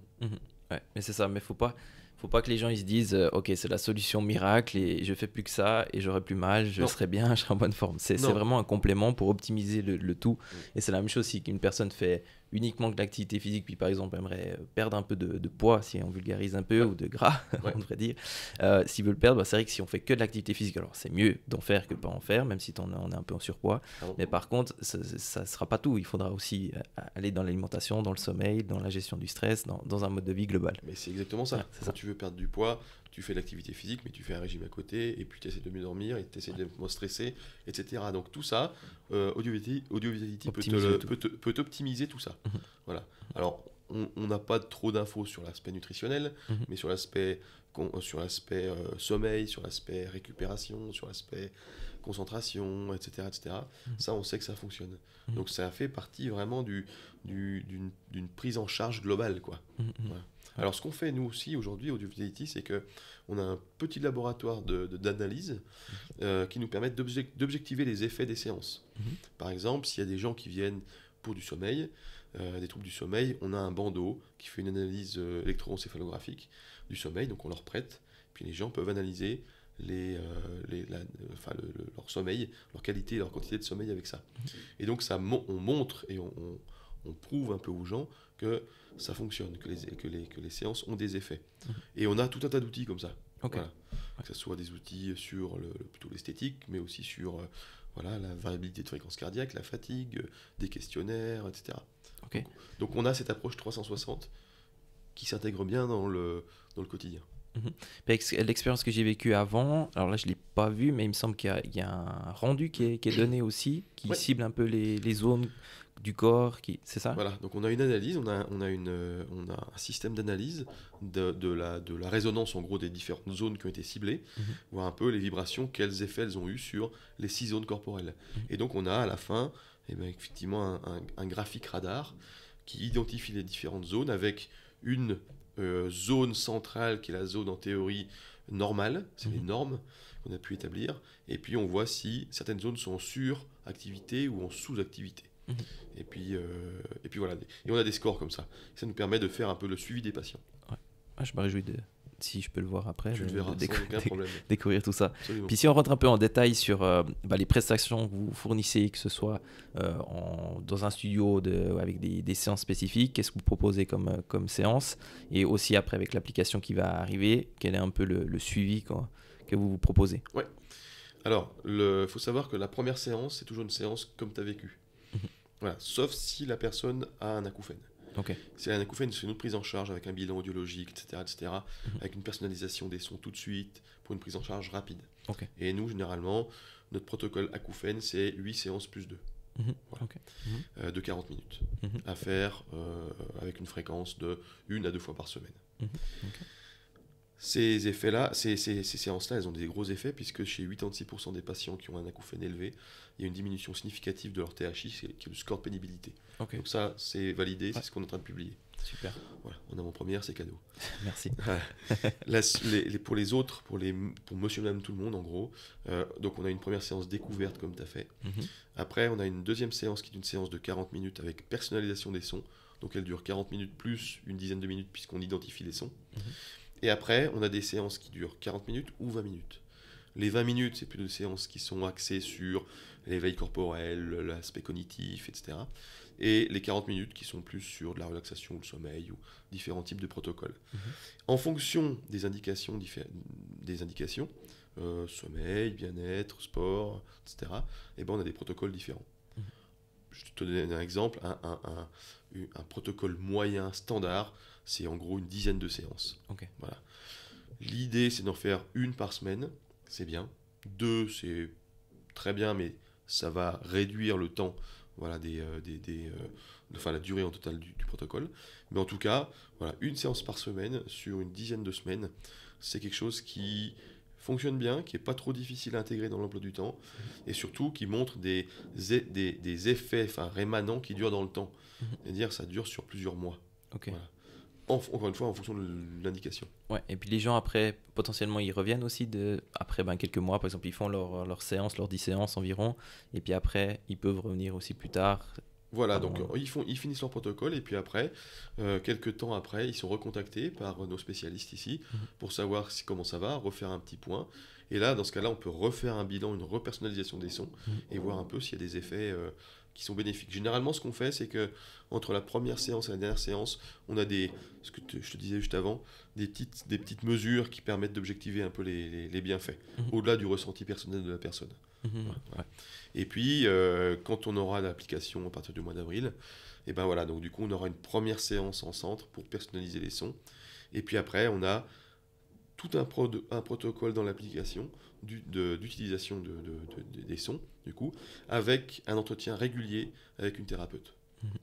Ouais, mais c'est ça, mais faut pas Faut pas que les gens ils se disent ok, c'est la solution miracle et je fais plus que ça et j'aurai plus mal, je Non. serai bien, je serai en bonne forme. C'est Non. vraiment un complément pour optimiser le tout. Mm. Et c'est la même chose si une personne fait uniquement de l'activité physique, puis par exemple aimerait perdre un peu de poids, si on vulgarise un peu, Ouais. ou de gras, Ouais. on devrait dire. S'il veut le perdre, bah, c'est vrai que si on fait que de l'activité physique, alors c'est mieux d'en faire que pas en faire, même si on est un peu en surpoids. Ah bon. Mais par contre, ça ne sera pas tout. Il faudra aussi aller dans l'alimentation, dans le sommeil, dans la gestion du stress, dans un mode de vie global. Mais c'est exactement ça. Ouais, c'est Quand ça. tu veux perdre du poids, tu fais de l'activité physique, mais tu fais un régime à côté, et puis tu essaies de mieux dormir, et tu essaies de moins stresser, etc. Donc tout ça, Audio Vitality Optimiser le tout. peut optimiser tout ça. Mhm. Voilà. Alors, on n'a pas trop d'infos sur l'aspect nutritionnel, Mhm. mais sur l'aspect sommeil, sur l'aspect récupération, sur l'aspect concentration, etc., etc. Ça, on sait que ça fonctionne. Mhm. Donc ça fait partie vraiment d'une prise en charge globale, quoi. Mhm. Voilà. Alors, ce qu'on fait, nous aussi, aujourd'hui, Audio Vitality, c'est qu'on a un petit laboratoire d'analyse qui nous permet d'objectiver les effets des séances. Mhm. Par exemple, s'il y a des gens qui viennent pour du sommeil, des troubles du sommeil, on a un bandeau qui fait une analyse électroencéphalographique du sommeil, donc on leur prête, puis les gens peuvent analyser leur sommeil, leur qualité et leur quantité de sommeil avec ça. Et donc, on montre et on prouve un peu aux gens que ça fonctionne, que les séances ont des effets. Et on a tout un tas d'outils comme ça. Ok. Voilà. Que ce soit des outils sur plutôt l'esthétique, mais aussi sur voilà, la variabilité de fréquence cardiaque, la fatigue, des questionnaires, etc. Ok. Donc on a cette approche 360 qui s'intègre bien dans le quotidien. L'expérience que j'ai vécue avant, alors là je ne l'ai pas vue, mais il me semble qu'il y a un rendu qui est donné aussi, qui Ouais. cible un peu les zones du corps, c'est ça? Voilà, donc on a une analyse, on a un système d'analyse de la résonance en gros des différentes zones qui ont été ciblées, voir un peu les vibrations, quels effets elles ont eu sur les 6 zones corporelles. Et donc on a à la fin effectivement un graphique radar qui identifie les différentes zones avec une zone centrale qui est la zone en théorie normale, c'est les normes qu'on a pu établir, et puis on voit si certaines zones sont en suractivité ou en sous-activité. Et puis voilà, et on a des scores comme ça. Ça nous permet de faire un peu le suivi des patients. Ouais. Ah, je me réjouis si je peux le voir après, Tu le verras sans aucun problème. découvrir tout ça. Absolument. Puis si on rentre un peu en détail sur les prestations que vous fournissez, que ce soit dans un studio avec des séances spécifiques, qu'est-ce que vous proposez comme séance, et aussi après avec l'application qui va arriver, quel est un peu le suivi que vous proposez? Ouais. Alors, il faut savoir que la première séance, c'est toujours une séance comme tu as vécu. Voilà, sauf si la personne a un acouphène. Ok. Si elle a un acouphène, c'est une autre prise en charge avec un bilan audiologique, etc., avec une personnalisation des sons tout de suite, pour une prise en charge rapide. Ok. Et nous, généralement, notre protocole acouphène, c'est 8 séances plus 2. Voilà. Ok. De 40 minutes, à faire avec une fréquence de 1 à 2 fois par semaine. Ok. Ces effets-là, ces séances-là, elles ont des gros effets, puisque chez 86% des patients qui ont un acouphène élevé, il y a une diminution significative de leur THI, qui est le score de pénibilité. Ok. Donc ça, c'est validé, Ouais. c'est ce qu'on est en train de publier. Super. Voilà, en avant-première, c'est cadeau. Merci. Pour les autres, pour monsieur, madame, tout le monde, en gros, donc on a une première séance découverte, comme tu as fait. Après, on a une deuxième séance qui est une séance de 40 minutes avec personnalisation des sons. Donc elle dure 40 minutes plus une dizaine de minutes, puisqu'on identifie les sons. Et après, on a des séances qui durent 40 minutes ou 20 minutes. Les 20 minutes, c'est plus des séances qui sont axées sur l'éveil corporel, l'aspect cognitif, etc. Et les 40 minutes qui sont plus sur de la relaxation ou le sommeil ou différents types de protocoles. En fonction des indications, sommeil, bien-être, sport, etc., et ben on a des protocoles différents. Je te donne un exemple, un protocole moyen standard, c'est en gros une dizaine de séances. Ok. Voilà. L'idée, c'est d'en faire une par semaine, c'est bien. 2, c'est très bien, mais ça va réduire le temps, voilà, la durée en total du protocole. Mais en tout cas, voilà, une séance par semaine sur une dizaine de semaines, c'est quelque chose qui fonctionne bien, qui n'est pas trop difficile à intégrer dans l'emploi du temps, et surtout qui montre des effets rémanents qui durent dans le temps. C'est-à-dire ça dure sur plusieurs mois. Ok. Voilà. Encore une fois, en fonction de l'indication. Ouais, et puis les gens après, potentiellement, ils reviennent aussi après quelques mois, par exemple, ils font leur séance, leurs 10 séances environ, et puis après, ils peuvent revenir aussi plus tard Voilà, donc ils finissent leur protocole et puis après, quelques temps après, ils sont recontactés par nos spécialistes ici pour savoir comment ça va, refaire un petit point. Et là, dans ce cas-là, on peut refaire un bilan, une repersonnalisation des sons et voir un peu s'il y a des effets qui sont bénéfiques. Généralement, ce qu'on fait, c'est que entre la première séance et la dernière séance, on a ce que je te disais juste avant, des petites mesures qui permettent d'objectiver un peu les bienfaits, au-delà du ressenti personnel de la personne. Voilà. Et puis, quand on aura l'application à partir du mois d'avril, et ben voilà, donc du coup, on aura une première séance en centre pour personnaliser les sons. Et puis après, on a tout un protocole dans l'application d'utilisation des sons, du coup, avec un entretien régulier avec une thérapeute.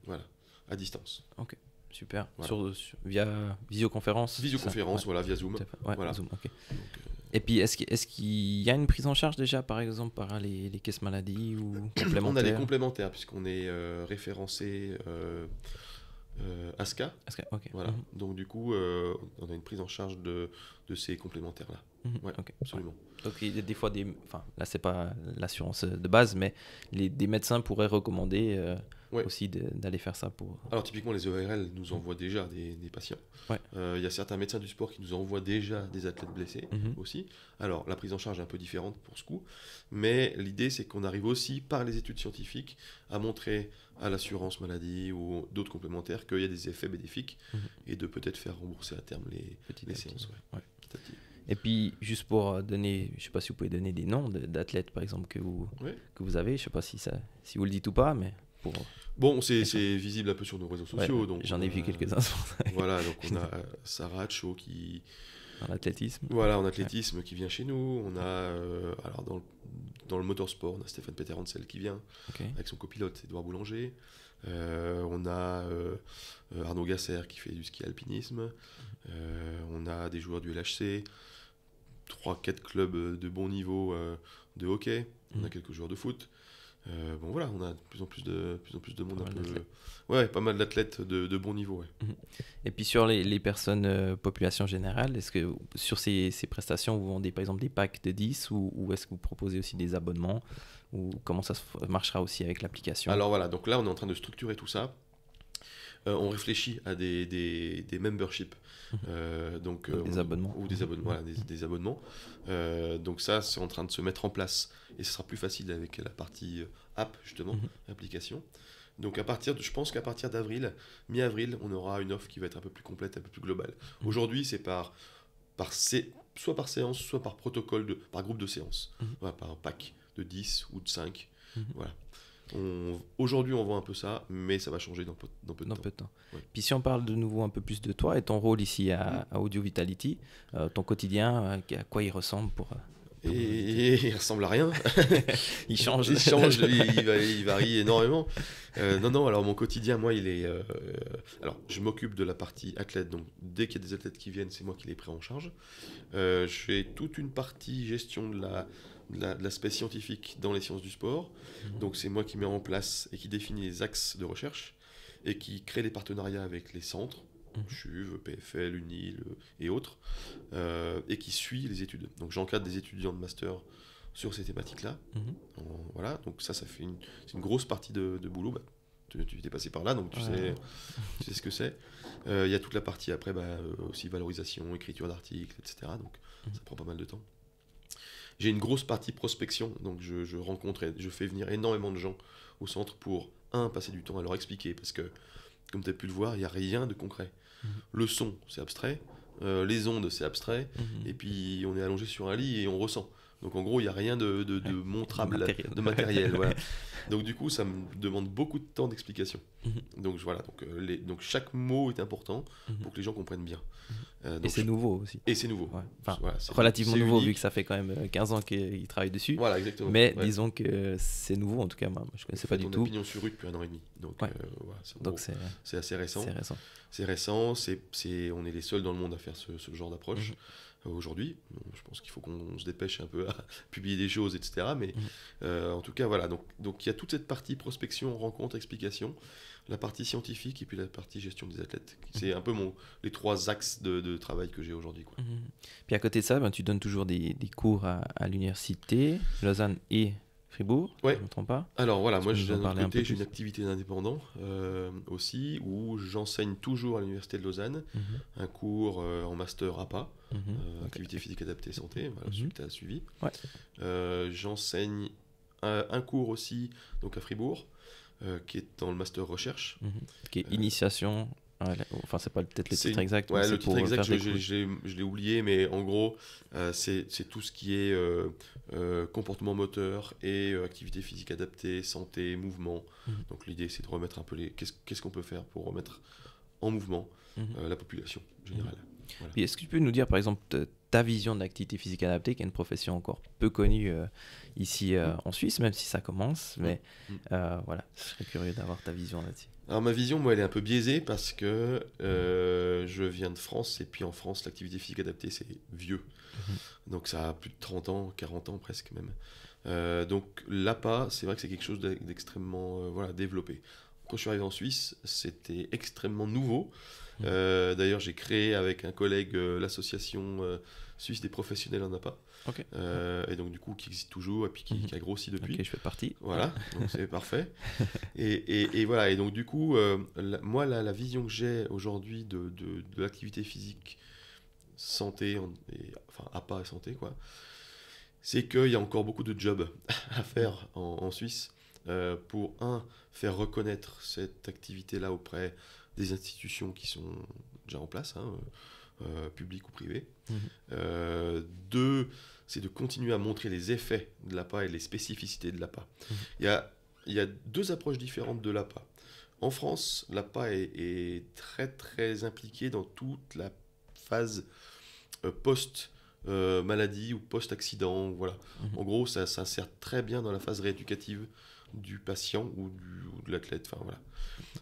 Voilà, à distance. Ok, super. Voilà. Via visioconférence. Visioconférence, voilà, via Zoom. Ouais, Voilà. Zoom, ok. Donc, et puis, est-ce qu'il y a une prise en charge déjà, par exemple, par les caisses maladies ou complémentaires? on a des complémentaires, puisqu'on est référencé ASCA. Ok. Voilà. Donc du coup, on a une prise en charge de ces complémentaires-là. Ouais, Ok. absolument. Donc il y a des fois enfin là c'est pas l'assurance de base, mais des médecins pourraient recommander aussi d'aller faire ça pour. Alors typiquement les ORL nous envoient déjà des patients. Ouais. Il y a certains médecins du sport qui nous envoient déjà des athlètes blessés aussi. Alors la prise en charge est un peu différente pour ce coup, mais l'idée c'est qu'on arrive aussi par les études scientifiques à montrer à l'assurance maladie ou d'autres complémentaires qu'il y a des effets bénéfiques et de peut-être faire rembourser à terme les séances. Ouais. Petit à petit. Et puis, juste pour donner, je ne sais pas si vous pouvez donner des noms d'athlètes, par exemple, que vous avez. Je ne sais pas si vous le dites ou pas, mais pour... Bon, c'est visible un peu sur nos réseaux sociaux. Ouais, donc j'en ai vu quelques-uns. Voilà, donc on a Sarah Hatcho qui... En athlétisme. Voilà, en athlétisme qui vient chez nous. On a, alors dans le motorsport, on a Stéphane Peter Hansel qui vient, avec son copilote Édouard Boulanger. On a Arnaud Gasser qui fait du ski alpinisme. On a des joueurs du LHC. 3-4 clubs de bon niveau de hockey, on a quelques joueurs de foot. Bon voilà, on a de plus en plus de monde pas mal d'athlètes de bon niveau. Ouais. Et puis sur les personnes population générale, est-ce que sur ces prestations vous vendez par exemple des packs de 10 ou est-ce que vous proposez aussi des abonnements ou comment ça marchera aussi avec l'application? Alors voilà, donc là on est en train de structurer tout ça. On réfléchit à des memberships, donc des abonnements. Ou des abonnements, voilà, des abonnements. Donc ça, c'est en train de se mettre en place et ce sera plus facile avec la partie app, justement, application. Donc je pense qu'à partir d'avril, mi-avril, on aura une offre qui va être un peu plus complète, un peu plus globale. Aujourd'hui, c'est soit par séance, soit par protocole, par groupe de séances, voilà, par un pack de 10 ou de 5. Voilà. Aujourd'hui, on voit un peu ça, mais ça va changer dans peu de temps. Ouais. Puis si on parle de nouveau un peu plus de toi et ton rôle ici à Audio Vitality, ton quotidien, à quoi il ressemble Et il ressemble à rien. Il change. Il varie énormément. Non, alors mon quotidien, moi, il est... alors, je m'occupe de la partie athlète, donc dès qu'il y a des athlètes qui viennent, c'est moi qui les prends en charge. Je fais toute une partie gestion de l'aspect scientifique dans les sciences du sport. Donc c'est moi qui mets en place et qui définit les axes de recherche et qui crée les partenariats avec les centres, CHUV, PFL, UNIL et autres, et qui suit les études. Donc j'encadre des étudiants de master sur ces thématiques-là. Voilà, donc ça fait c'est une grosse partie de boulot. Bah, tu es passé par là, donc tu sais ce que c'est. Il y a toute la partie après, aussi valorisation, écriture d'articles, etc. Donc ça prend pas mal de temps. J'ai une grosse partie prospection, donc je rencontre et je fais venir énormément de gens au centre pour, passer du temps à leur expliquer, parce que, comme tu as pu le voir, il n'y a rien de concret. Le son, c'est abstrait, les ondes, c'est abstrait, et puis on est allongé sur un lit et on ressent. Donc en gros, il n'y a rien de montrable, de matériel. Voilà. Donc du coup, ça me demande beaucoup de temps d'explication. Donc voilà, donc chaque mot est important pour que les gens comprennent bien. Et c'est nouveau aussi. Et c'est nouveau. Ouais. Enfin, voilà, relativement nouveau vu que ça fait quand même 15 ans qu'ils travaillent dessus. Voilà, exactement. Mais disons que c'est nouveau, en tout cas, moi je ne connaissais pas du tout. On a pignon sur rue depuis 1 an et demi. Donc, donc c'est assez récent. C'est récent. On est les seuls dans le monde à faire ce genre d'approche. Aujourd'hui, je pense qu'il faut qu'on se dépêche un peu à publier des choses, etc. Mais en tout cas, voilà. Donc il y a toute cette partie prospection, rencontre, explication, la partie scientifique et puis la partie gestion des athlètes. C'est un peu les 3 axes de travail que j'ai aujourd'hui. Puis à côté de ça, tu donnes toujours des cours à l'université, Lausanne et Fribourg, Ouais. je ne me trompe pas. Alors voilà, Est-ce moi que nous en d'un autre parler un peu côté, j'ai une plus? activité d'indépendant aussi, où j'enseigne toujours à l'Université de Lausanne, Mhm, un cours en master APA, mhm, ok. activité physique adaptée santé, voilà, celui Mhm, que tu as suivi. ouais. J'enseigne un cours aussi donc à Fribourg, qui est dans le master recherche. Mhm. Qui est Euh, initiation. Enfin, c'est pas peut-être le C'est titre exact, mais ouais, c'est le titre pour exact, faire des cours. je l'ai oublié, mais en gros, c'est tout ce qui est comportement moteur et activité physique adaptée, santé, mouvement. Mhm, Donc l'idée, c'est de remettre un peu qu'est-ce qu'on peut faire pour remettre en mouvement mhm, la population mhm. générale. Voilà. Puis est-ce que tu peux nous dire, par exemple, ta vision de l'activité physique adaptée, qui est une profession encore peu connue ici Mm. en Suisse, même si ça commence, mais Mm. voilà, je serais curieux d'avoir ta vision là-dessus. Alors ma vision, moi, elle est un peu biaisée parce que je viens de France et puis en France, l'activité physique adaptée, c'est vieux. Mhm, Donc ça a plus de 30 ans, 40 ans presque même. Donc l'APA, c'est vrai que c'est quelque chose d'extrêmement voilà, développé. Quand je suis arrivé en Suisse, c'était extrêmement nouveau. mhm. D'ailleurs, j'ai créé avec un collègue l'association suisse des professionnels en APA. Ok. Et donc du coup, qui existe toujours et puis Mhm. qui a grossi depuis. Ok, je fais partie. Voilà, donc c'est parfait. Et voilà, et donc du coup, moi, la vision que j'ai aujourd'hui de l'activité physique, santé, enfin APA et santé, quoi, c'est qu'il y a encore beaucoup de jobs à faire en Suisse pour, faire reconnaître cette activité-là auprès des institutions qui sont déjà en place, hein, publiques ou privées. Mhm, Deux, c'est de continuer à montrer les effets de l'APA et les spécificités de l'APA. mhm, Il y a deux approches différentes de l'APA. En France, l'APA est très très impliquée dans toute la phase post-maladie ou post-accident. Voilà. mhm, En gros, ça sert très bien dans la phase rééducative du patient ou de l'athlète. Enfin, voilà.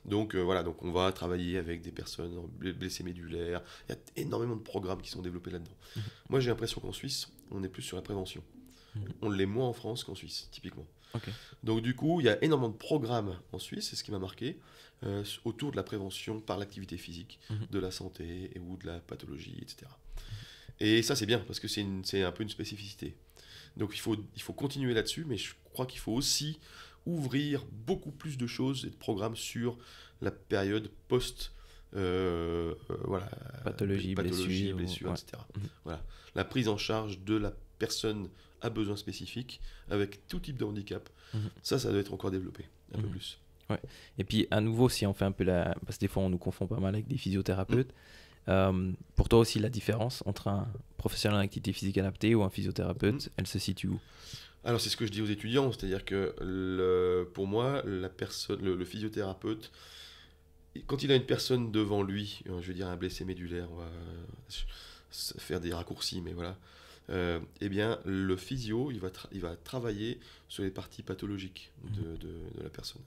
Donc, voilà, donc on va travailler avec des personnes blessées médulaires. Il y a énormément de programmes qui sont développés là-dedans. mhm, Moi, j'ai l'impression qu'en Suisse, on est plus sur la prévention. mhm. On l'est moins en France qu'en Suisse, typiquement. Ok. Donc du coup, il y a énormément de programmes en Suisse, c'est ce qui m'a marqué, autour de la prévention par l'activité physique, Mhm, de la santé ou de la pathologie, etc. Et ça, c'est bien, parce que c'est un peu une spécificité. Donc il faut continuer là-dessus, mais je crois qu'il faut aussi ouvrir beaucoup plus de choses et de programmes sur la période post... voilà, Pathologie, blessure, blessures, ouais. etc. Mhm, Voilà. La prise en charge de la personne à besoins spécifiques, avec tout type de handicap, mhm, ça doit être encore développé un peu mhm. plus. Ouais. Et puis, à nouveau, si on fait un peu la. Parce que des fois, on nous confond pas mal avec des physiothérapeutes. Pour toi aussi, la différence entre un professionnel en activité physique adaptée ou un physiothérapeute, elle se situe où? Alors c'est ce que je dis aux étudiants, c'est-à-dire que pour moi, le physiothérapeute, quand il a une personne devant lui, je veux dire un blessé médulaire, on va faire des raccourcis, mais voilà, eh bien le physio, il va travailler sur les parties pathologiques de la personne.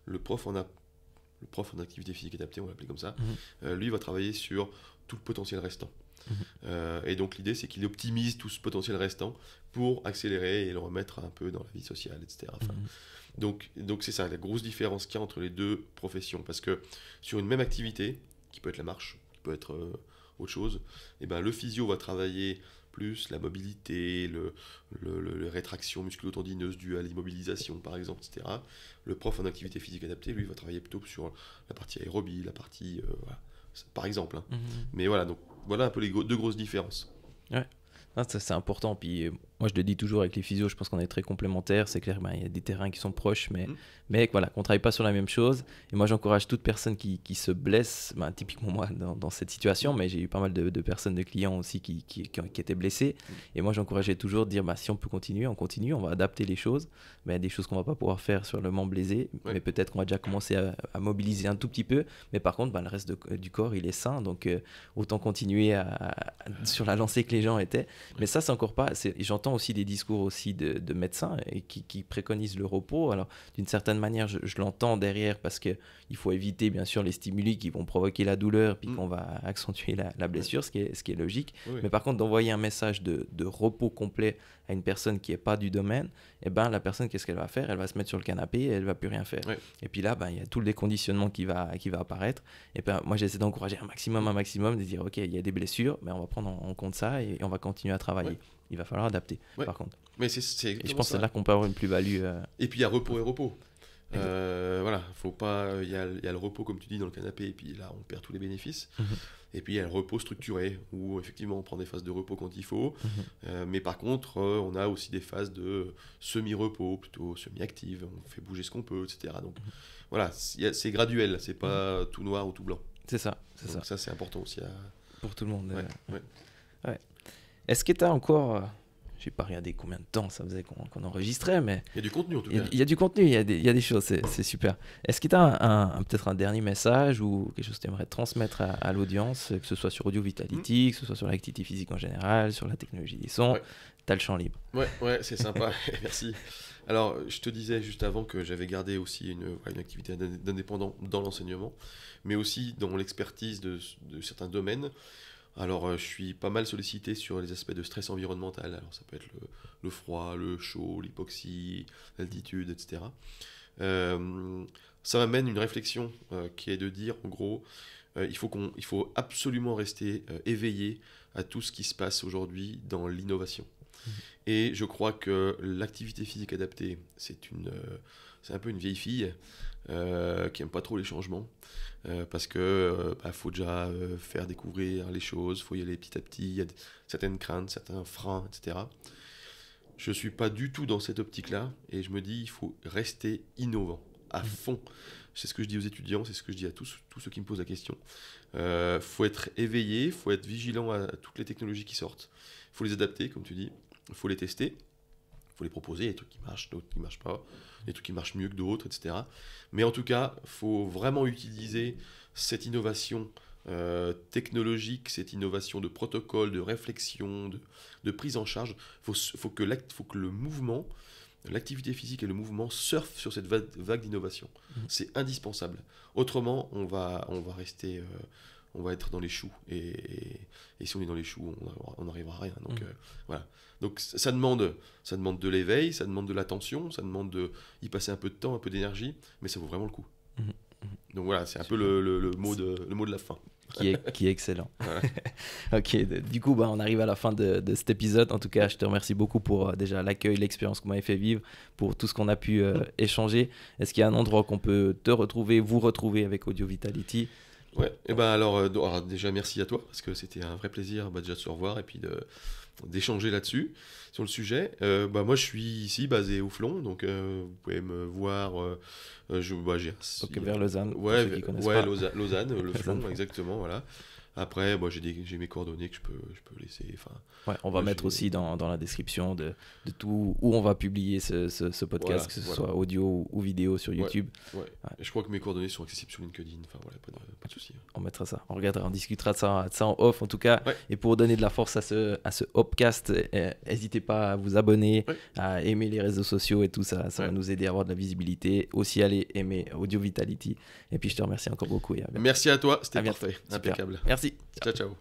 Le prof en activité physique adaptée, on va l'appeler comme ça, lui va travailler sur tout le potentiel restant. Et donc l'idée, c'est qu'il optimise tout ce potentiel restant pour accélérer et le remettre un peu dans la vie sociale, etc. Enfin, donc c'est ça, la grosse différence qu'il y a entre les deux professions. Parce que sur une même activité, qui peut être la marche, qui peut être autre chose, et ben, le physio va travailler plus la mobilité, les rétractions musculo-tendineuses dues à l'immobilisation, par exemple, etc. Le prof en activité physique adaptée, lui, va travailler plutôt sur la partie aérobie, la partie... voilà, par exemple. Hein. Mais voilà, donc voilà un peu les deux grosses différences. Ouais. Ah, ça, c'est important. Puis moi, je le dis toujours avec les physios, je pense qu'on est très complémentaires. C'est clair, il y a des terrains qui sont proches, mais voilà, qu'on ne travaille pas sur la même chose. Et moi, j'encourage toute personne qui se blesse, typiquement moi, dans cette situation, mais j'ai eu pas mal de personnes, de clients aussi qui étaient blessés. Et moi, j'encourageais toujours de dire, si on peut continuer, on continue, on va adapter les choses. Mais il y a des choses qu'on ne va pas pouvoir faire sur le membre blessé, mais peut-être qu'on va déjà commencer à mobiliser un tout petit peu. Mais par contre, le reste du corps, il est sain, donc autant continuer sur la lancée que les gens étaient. Mais ça, c'est encore pas... J'entends aussi des discours aussi de médecins qui préconisent le repos. Alors, d'une certaine manière, je l'entends derrière parce qu'il faut éviter, bien sûr, les stimuli qui vont provoquer la douleur puis qu'on va accentuer la blessure, ce qui est logique. Mais par contre, d'envoyer un message de repos complet à une personne qui n'est pas du domaine, eh ben, la personne, qu'est-ce qu'elle va faire? Elle va se mettre sur le canapé et elle ne va plus rien faire. Et puis là, il y a tout le déconditionnement qui va apparaître. Et ben, moi, j'essaie d'encourager un maximum de dire, OK, il y a des blessures, mais on va prendre en compte ça et on va continuer à travailler. il va falloir adapter, par contre. Mais c'est et je pense que c'est là qu'on peut avoir une plus-value. Et puis il y a repos et repos. Voilà, faut pas. Il y a le repos, comme tu dis, dans le canapé, et puis là, on perd tous les bénéfices. Et puis il y a le repos structuré, où effectivement on prend des phases de repos quand il faut. Mais par contre, on a aussi des phases de semi-repos, plutôt semi-active. On fait bouger ce qu'on peut, etc. Donc voilà, c'est graduel, c'est pas tout noir ou tout blanc. C'est ça. Donc ça, c'est important aussi pour tout le monde. Ouais. Est-ce que tu as encore. Je n'ai pas regardé combien de temps ça faisait qu'on enregistrait, mais... Il y a du contenu en tout cas. Il y a du contenu, il y a des choses, c'est super. Est-ce que tu as peut-être un dernier message ou quelque chose que tu aimerais transmettre à l'audience, que ce soit sur Audio Vitality, que ce soit sur l'activité physique en général, sur la technologie des sons? Tu as le champ libre. Ouais, c'est sympa, merci. Alors, je te disais juste avant que j'avais gardé aussi une activité d'indépendant dans l'enseignement, mais aussi dans l'expertise de certains domaines. Alors, je suis pas mal sollicité sur les aspects de stress environnemental. Alors, ça peut être le froid, le chaud, l'hypoxie, l'altitude, etc. Ça m'amène une réflexion qui est de dire, en gros, il faut absolument rester éveillé à tout ce qui se passe aujourd'hui dans l'innovation. Et je crois que l'activité physique adaptée, c'est un peu une vieille fille qui n'aime pas trop les changements. Parce que faut déjà faire découvrir les choses, il faut y aller petit à petit, il y a certaines craintes, certains freins, etc. Je ne suis pas du tout dans cette optique-là, et je me dis il faut rester innovant, à fond. C'est ce que je dis aux étudiants, c'est ce que je dis à tous ceux qui me posent la question. Faut être éveillé, il faut être vigilant à toutes les technologies qui sortent, il faut les adapter, comme tu dis, il faut les tester. Il faut les proposer, il y a des trucs qui marchent, d'autres qui ne marchent pas, des trucs qui marchent mieux que d'autres, etc. Mais en tout cas, il faut vraiment utiliser cette innovation technologique, cette innovation de protocole, de réflexion, de prise en charge. Il faut que le mouvement, l'activité physique et le mouvement surfent sur cette vague d'innovation. C'est indispensable. Autrement, on va rester... on va être dans les choux. Et si on est dans les choux, on n'arrivera à rien. Donc voilà. Donc ça demande de l'éveil, ça demande de l'attention, ça demande d'y passer un peu de temps, un peu d'énergie, mais ça vaut vraiment le coup. Donc voilà, c'est un peu le mot de la fin. Qui est excellent. Voilà. Ok, du coup, on arrive à la fin de cet épisode. En tout cas, je te remercie beaucoup pour déjà l'accueil, l'expérience que vous m'avez fait vivre, pour tout ce qu'on a pu échanger. Est-ce qu'il y a un endroit qu'on peut vous retrouver avec Audio Vitality? Ouais, et alors déjà merci à toi, parce que c'était un vrai plaisir déjà de se revoir et puis d'échanger là-dessus, sur le sujet. Moi je suis ici basé au Flon, donc vous pouvez me voir. Vers Lausanne. Ouais, Lausanne, le Flon, exactement, voilà. Après, j'ai mes coordonnées que je peux laisser. On va mettre aussi dans la description de tout où on va publier ce podcast, voilà, que ce soit audio ou vidéo sur YouTube. Ouais. Et je crois que mes coordonnées sont accessibles sur LinkedIn. Enfin voilà, pas de souci. On mettra ça. On regardera, on discutera de ça en off en tout cas. Ouais. Et pour donner de la force à ce Hopcast, n'hésitez pas à vous abonner, à aimer les réseaux sociaux et tout ça. Ça va nous aider à avoir de la visibilité. Aussi, allez aimer Audio Vitality. Et puis je te remercie encore beaucoup. Merci à toi, c'était parfait, impeccable. Merci. Ciao.